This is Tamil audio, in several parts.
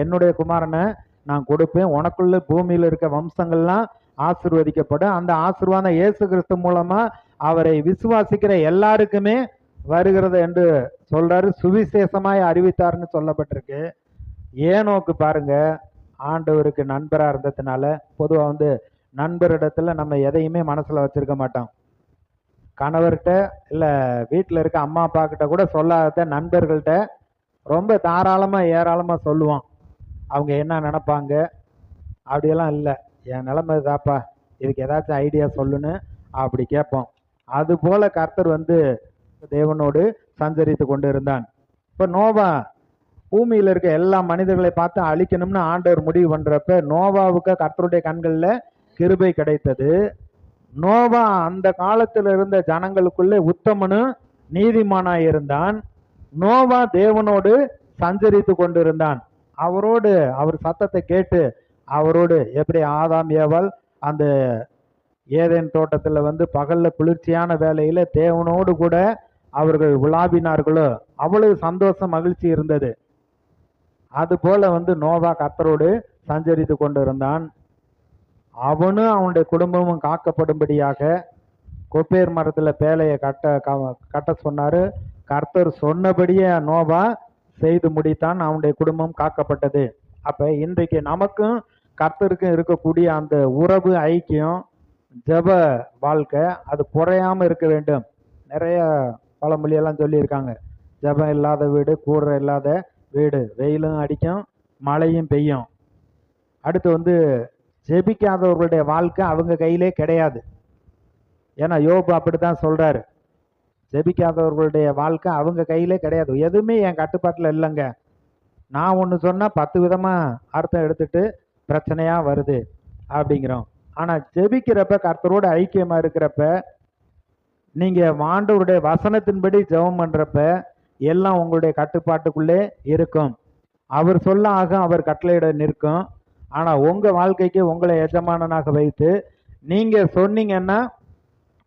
என்னுடைய குமாரனை நான் கொடுப்பேன், உனக்குள்ள பூமியில் இருக்க வம்சங்கள்லாம் ஆசீர்வதிக்கப்படும். அந்த ஆசீர்வாதம் இயேசு கிறிஸ்து மூலமா அவரை விசுவாசிக்கிற எல்லாருக்குமே வருகிறது என்று சொல்றாரு. சுவிசேஷமாய் அறிவித்தார்னு சொல்லப்பட்டிருக்கு. ஏனோக்கு பாருங்க, ஆண்டவருக்கு நண்பரா இருந்ததுனால, பொதுவா நண்பரிடத்துல நம்ம எதையுமே மனசுல வச்சிருக்க மாட்டோம். கணவர்கிட்ட இல்ல வீட்டில் இருக்க அம்மா அப்பா கிட்ட கூட சொல்லாத நண்பர்கள்ட்ட ரொம்ப தாராளமா ஏராளமா சொல்லுவோம். அவங்க என்ன நினைப்பாங்க அப்படியெல்லாம் இல்லை, என் நிலைமை தாப்பா, இதுக்கு ஏதாச்சும் ஐடியா சொல்லுன்னு அப்படி கேட்போம். அது போல கர்த்தர் தேவனோடு சஞ்சரித்து கொண்டு இருந்தான். இப்போ நோவா பூமியில் இருக்க எல்லா மனிதர்களை பார்த்து அழிக்கணும்னு ஆண்டவர் முடிவு பண்றப்ப நோவாவுக்கு கர்த்தருடைய கண்களில் கிருபை கிடைத்தது. நோவா அந்த காலத்தில் இருந்த ஜனங்களுக்குள்ளே உத்தமனும் நீதிமானாய் இருந்தான். நோவா தேவனோடு சஞ்சரித்து கொண்டிருந்தான். அவரோடு அவர் சத்தத்தை கேட்டு அவரோடு எப்படி ஆதாம் ஏவாள் அந்த ஏதேன் தோட்டத்தில் பகல்ல குளிர்ச்சியான வேலையில தேவனோடு கூட அவர்கள் உலாவினார்களோ அவ்வளவு சந்தோஷம் மகிழ்ச்சி இருந்தது. அது போல நோவா கர்த்தரோடு சஞ்சரித்து கொண்டிருந்தான். அவனும் அவனுடைய குடும்பமும் காக்கப்படும்படியாக கொப்பேர் மரத்துல பேழையை கட்ட சொன்னாரு. கர்த்தர் சொன்னபடியே நோவா செய்து முடித்தான். அவனுடைய குடும்பம் காக்கப்பட்டது. அப்ப இன்றைக்கு நமக்கும் கர்த்தருக்கும் இருக்கக்கூடிய அந்த உறவு ஐக்கியம், ஜெப வாழ்க்கை அது குறையாம இருக்க வேண்டும். நிறைய பழமொழியெல்லாம் சொல்லியிருக்காங்க. ஜெபம் இல்லாத வீடு கூரை இல்லாத வீடு, வெயிலும் அடிக்கும் மழையும் பெய்யும். அடுத்து ஜெபிக்காதவர்களுடைய வாழ்க்கை அவங்க கையிலே கிடையாது. ஏன்னா யோபு அப்படித்தான் சொல்றாரு, ஜெபிக்காதவர்களுடைய வாழ்க்கை அவங்க கையிலே கிடையாது, எதுவுமே என் கட்டுப்பாட்டில் இல்லைங்க, நான் ஒன்று சொன்னா 10 விதமா அர்த்தம் எடுத்துட்டு பிரச்சனையா வருது அப்படிங்கிறோம். ஆனா ஜெபிக்கிறப்ப கர்த்தரோட ஐக்கியமா இருக்கிறப்ப, நீங்க ஆண்டவருடைய வசனத்தின்படி ஜெபம் பண்றப்ப எல்லாம் உங்களுடைய கட்டுப்பாட்டுக்குள்ளே இருக்கும். அவர் சொல்ல ஆகும், அவர் கட்டளையிட நிற்கும். ஆனா உங்க வாழ்க்கைக்கு உங்களை எஜமானனாக வைத்து நீங்க சொன்னீங்கன்னா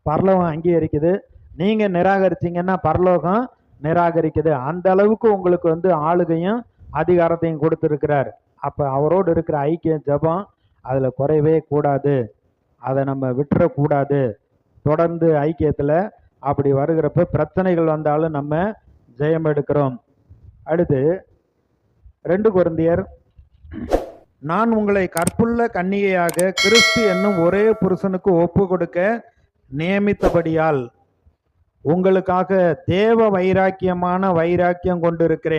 பரலோகம் அங்கீகரிக்குது, நீங்க நிராகரிச்சீங்கன்னா பரலோகம் நிராகரிக்குது. அந்த அளவுக்கு உங்களுக்கு ஆளுகையும் அதிகாரத்தையும் கொடுத்துருக்கிறார். அப்ப அவரோடு இருக்கிற ஐக்கியம் ஜெபம் அதுல குறையவே கூடாது, அதை நம்ம விட்டுறக்கூடாது. தொடர்ந்து ஐக்கியத்துல அப்படி வருகிறப்ப பிரச்சனைகள் வந்தாலும் நம்ம ஜெயம் எடுக்கிறோம். அடுத்து 2 கொரிந்தியர், நான் உங்களை கற்புள்ள கன்னிகையாக கிறிஸ்து என்னும் ஒரே புருஷனுக்கு ஒப்பு கொடுக்க நியமித்தபடியால் உங்களுக்காக தேவ வைராக்கியமான வைராக்கியம் கொண்டிருக்கிறேன்.